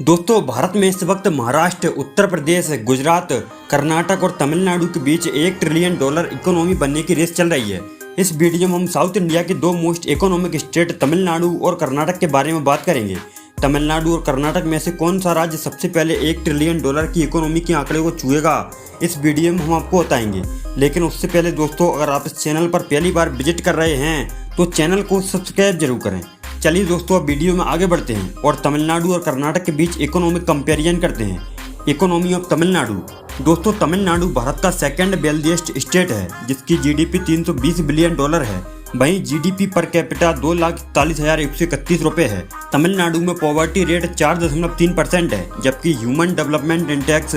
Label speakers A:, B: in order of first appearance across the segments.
A: दोस्तों, भारत में इस वक्त महाराष्ट्र, उत्तर प्रदेश, गुजरात, कर्नाटक और तमिलनाडु के बीच $1 ट्रिलियन इकोनॉमी बनने की रेस चल रही है। इस वीडियो में हम साउथ इंडिया के दो मोस्ट इकोनॉमिक स्टेट तमिलनाडु और कर्नाटक के बारे में बात करेंगे। तमिलनाडु और कर्नाटक में से कौन सा राज्य सबसे पहले $1 ट्रिलियन की इकोनॉमी के आंकड़े को छुएगा, इस वीडियो में हम आपको बताएंगे। लेकिन उससे पहले दोस्तों, अगर आप इस चैनल पर पहली बार विजिट कर रहे हैं तो चैनल को सब्सक्राइब जरूर करें। चलिए दोस्तों, अब वीडियो में आगे बढ़ते हैं और तमिलनाडु और कर्नाटक के बीच इकोनॉमिक कंपेरिजन करते हैं। Economy of Tamil Nadu. दोस्तों, तमिलनाडु भारत का सेकंड वेल्दिएस्ट स्टेट है, जिसकी जीडीपी $320 बिलियन है। वहीं जीडीपी पर कैपिटा 2,41,131 रुपये है। तमिलनाडु में पॉवर्टी रेट 4.3% है, जबकि ह्यूमन डेवलपमेंट इंडेक्स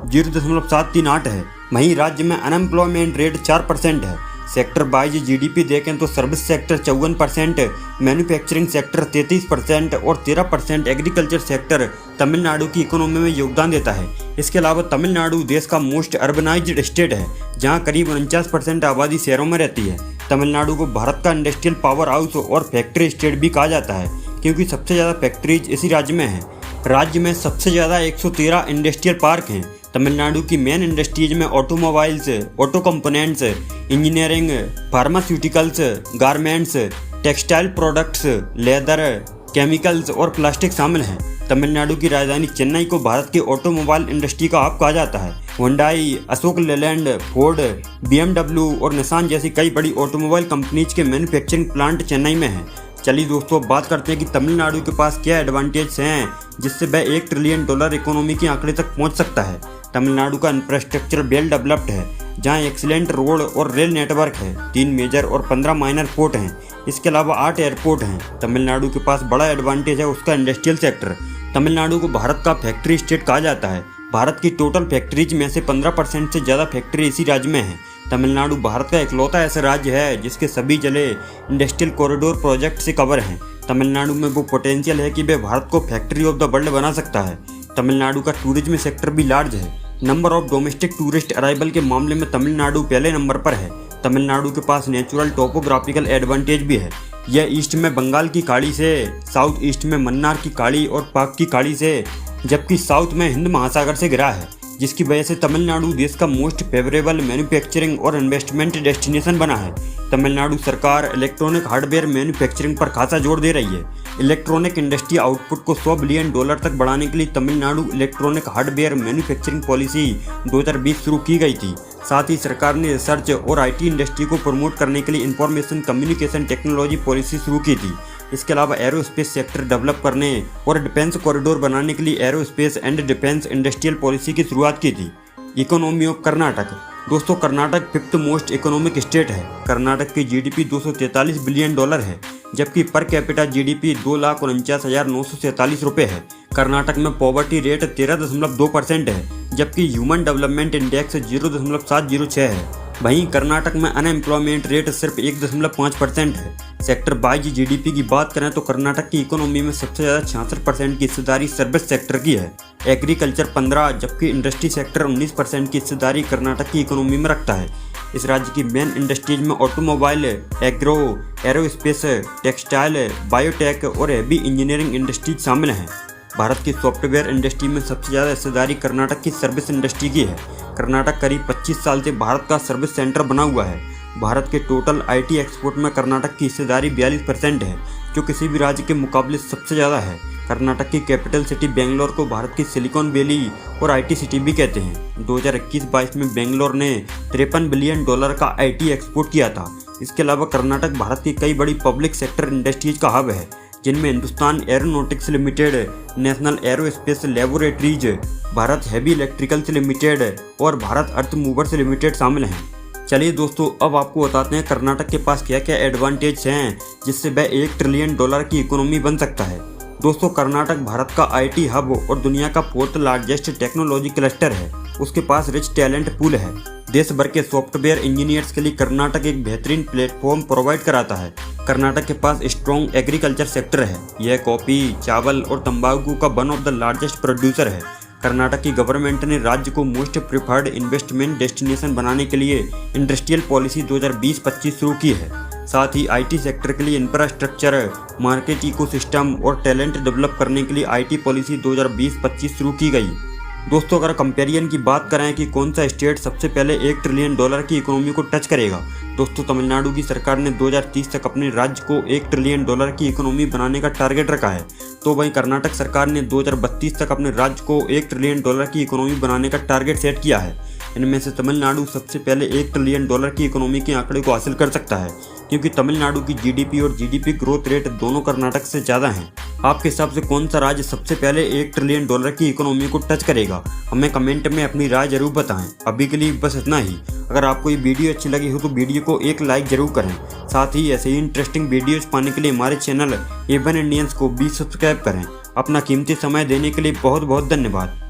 A: 0.738 है। वहीं राज्य में अनएम्प्लॉयमेंट रेट 4% है। सेक्टर वाइज जीडीपी देखें तो सर्विस सेक्टर 54%, मैन्युफैक्चरिंग सेक्टर 33% और 13% एग्रीकल्चर सेक्टर तमिलनाडु की इकोनॉमी में योगदान देता है। इसके अलावा तमिलनाडु देश का मोस्ट अर्बनाइज्ड स्टेट है, जहां करीब 49% आबादी शहरों में रहती है। तमिलनाडु को भारत का इंडस्ट्रियल पावर हाउस और फैक्ट्री स्टेट भी कहा जाता है, क्योंकि सबसे ज़्यादा फैक्ट्रीज इसी राज्य में है। राज्य में सबसे ज़्यादा 113 इंडस्ट्रियल पार्क हैं। तमिलनाडु की मेन इंडस्ट्रीज में automobiles, auto components, engineering, pharmaceuticals, garments, textile products, leather, chemicals और प्लास्टिक शामिल हैं। तमिलनाडु की राजधानी चेन्नई को भारत की ऑटोमोबाइल इंडस्ट्री का हब कहा जाता है। Hyundai, Ashok Leyland, Ford, BMW और निसान जैसी कई बड़ी ऑटोमोबाइल कंपनीज के मैन्युफैक्चरिंग प्लांट चेन्नई में हैं। चलिए दोस्तों, बात करते हैं कि तमिलनाडु के पास क्या एडवांटेज हैं जिससे वह $1 ट्रिलियन इकोनॉमी के आंकड़े तक पहुंच सकता है। तमिलनाडु का इंफ्रास्ट्रक्चर वेल डेवलप्ड है, जहां एक्सीलेंट रोड और रेल नेटवर्क है। 3 मेजर और 15 माइनर पोर्ट हैं। इसके अलावा 8 एयरपोर्ट हैं। तमिलनाडु के पास बड़ा एडवांटेज है उसका इंडस्ट्रियल सेक्टर। तमिलनाडु को भारत का फैक्ट्री स्टेट कहा जाता है। भारत की टोटल फैक्ट्रीज में से 15% से ज़्यादा फैक्ट्री इसी राज्य में है। तमिलनाडु भारत का इकलौता ऐसा राज्य है जिसके सभी जिले इंडस्ट्रियल कॉरिडोर प्रोजेक्ट से कवर हैं। तमिलनाडु में वो पोटेंशियल है कि वह भारत को फैक्ट्री ऑफ द वर्ल्ड बना सकता है। तमिलनाडु का टूरिज्म सेक्टर भी लार्ज है। Number of domestic tourist arrival के मामले में तमिलनाडु पहले नंबर पर है। तमिलनाडु के पास नेचुरल टोपोग्राफिकल एडवांटेज भी है। यह ईस्ट में बंगाल की खाड़ी से, साउथ ईस्ट में मन्नार की खाड़ी और पाक की खाड़ी से, जबकि साउथ में हिंद महासागर से घिरा है, जिसकी वजह से तमिलनाडु देश का मोस्ट फेवरेबल मैन्युफैक्चरिंग और इन्वेस्टमेंट डेस्टिनेशन बना है। तमिलनाडु सरकार इलेक्ट्रॉनिक हार्डवेयर मैन्युफैक्चरिंग पर खासा जोर दे रही है। इलेक्ट्रॉनिक इंडस्ट्री आउटपुट को $100 बिलियन तक बढ़ाने के लिए Tamil Nadu electronic hardware manufacturing policy 2020 शुरू की गई थी। साथ ही सरकार ने रिसर्च और IT इंडस्ट्री को प्रमोट करने के लिए इंफॉर्मेशन कम्युनिकेशन टेक्नोलॉजी पॉलिसी शुरू की थी। इसके अलावा एरोस्पेस सेक्टर डेवलप करने और डिफेंस कॉरिडोर बनाने के लिए aerospace and defence industrial policy की शुरुआत की थी। Economy of Karnataka. दोस्तों, Karnataka 5th most economic state है। कर्नाटक की जीडीपी $243 बिलियन है, जबकि पर कैपिटा जीडीपी 2,49,947 रुपये है। कर्नाटक में पॉवर्टी रेट 13.2% है, जबकि ह्यूमन डेवलपमेंट इंडेक्स 0.706 है। वहीं कर्नाटक में अनएम्प्लॉयमेंट रेट सिर्फ 1.5% है। सेक्टर वाइज जीडीपी की बात करें तो कर्नाटक की इकोनॉमी में सबसे ज़्यादा 66% की हिस्सेदारी सर्विस सेक्टर की है। एग्रीकल्चर 15, जबकि इंडस्ट्री सेक्टर 19% की हिस्सेदारी कर्नाटक की इकोनॉमी में रखता है। इस राज्य की मेन इंडस्ट्रीज में automobile, agro, aerospace, textile, biotech और हैवी इंजीनियरिंग इंडस्ट्रीज शामिल हैं। भारत की सॉफ्टवेयर इंडस्ट्री में सबसे ज़्यादा हिस्सेदारी कर्नाटक की सर्विस इंडस्ट्री की है। कर्नाटक करीब 25 साल से भारत का सर्विस सेंटर बना हुआ है। भारत के टोटल IT एक्सपोर्ट में कर्नाटक की हिस्सेदारी 42% है, जो किसी भी राज्य के मुकाबले सबसे ज़्यादा है। कर्नाटक की कैपिटल सिटी बेंगलोर को भारत की सिलिकॉन वैली और IT सिटी भी कहते हैं। 2021-22 में बेंगलोर ने $53 बिलियन का IT एक्सपोर्ट किया था। इसके अलावा कर्नाटक भारत की कई बड़ी पब्लिक सेक्टर इंडस्ट्रीज का हब है, जिनमें Hindustan aeronautics limited, national aerospace laboratories, Bharat heavy electricals limited और भारत अर्थ मूवर्स लिमिटेड शामिल हैं। चलिए दोस्तों, अब आपको बताते हैं कर्नाटक के पास क्या क्या एडवांटेज हैं जिससे वह $1 ट्रिलियन की इकोनॉमी बन सकता है। दोस्तों, कर्नाटक भारत का IT हब और दुनिया का 4th लार्जेस्ट टेक्नोलॉजी क्लस्टर है। उसके पास रिच टैलेंट पूल है। देश भर के सॉफ्टवेयर इंजीनियर्स के लिए कर्नाटक एक बेहतरीन प्लेटफॉर्म प्रोवाइड कराता है। कर्नाटक के पास स्ट्रॉन्ग एग्रीकल्चर सेक्टर है। यह कॉफ़ी, चावल और तंबाकू का one of the largest producer है। कर्नाटक की गवर्नमेंट ने राज्य को मोस्ट प्रिफर्ड इन्वेस्टमेंट डेस्टिनेशन बनाने के लिए इंडस्ट्रियल पॉलिसी 2020-25 शुरू की है। साथ ही आईटी सेक्टर के लिए इंफ्रास्ट्रक्चर, मार्केट इकोसिस्टम और टैलेंट डेवलप करने के लिए आईटी पॉलिसी 2020-25 शुरू की गई। दोस्तों, अगर कंपेरिजन की बात करें कि कौन सा स्टेट सबसे पहले $1 ट्रिलियन की इकोनॉमी को टच करेगा, दोस्तों तमिलनाडु की सरकार ने 2030 तक अपने राज्य को $1 ट्रिलियन की इकोनॉमी बनाने का टारगेट रखा है। तो वहीं कर्नाटक सरकार ने 2032 तक अपने राज्य को $1 ट्रिलियन की इकोनॉमी बनाने का टारगेट सेट किया है। इनमें से तमिलनाडु सबसे पहले $1 ट्रिलियन की इकोनॉमी के आंकड़े को हासिल कर सकता है, क्योंकि तमिलनाडु की जीडीपी और जीडीपी ग्रोथ रेट दोनों कर्नाटक से ज़्यादा हैं। आपके हिसाब से कौन सा राज्य सबसे पहले $1 ट्रिलियन की इकोनॉमी को टच करेगा? हमें कमेंट में अपनी राय जरूर बताएं। अभी के लिए बस इतना ही। अगर आपको ये वीडियो अच्छी लगी हो तो वीडियो को एक लाइक जरूर करें। साथ ही ऐसे ही इंटरेस्टिंग वीडियोज पाने के लिए हमारे चैनल A1 इंडियंस को भी सब्सक्राइब करें। अपना कीमती समय देने के लिए बहुत बहुत धन्यवाद।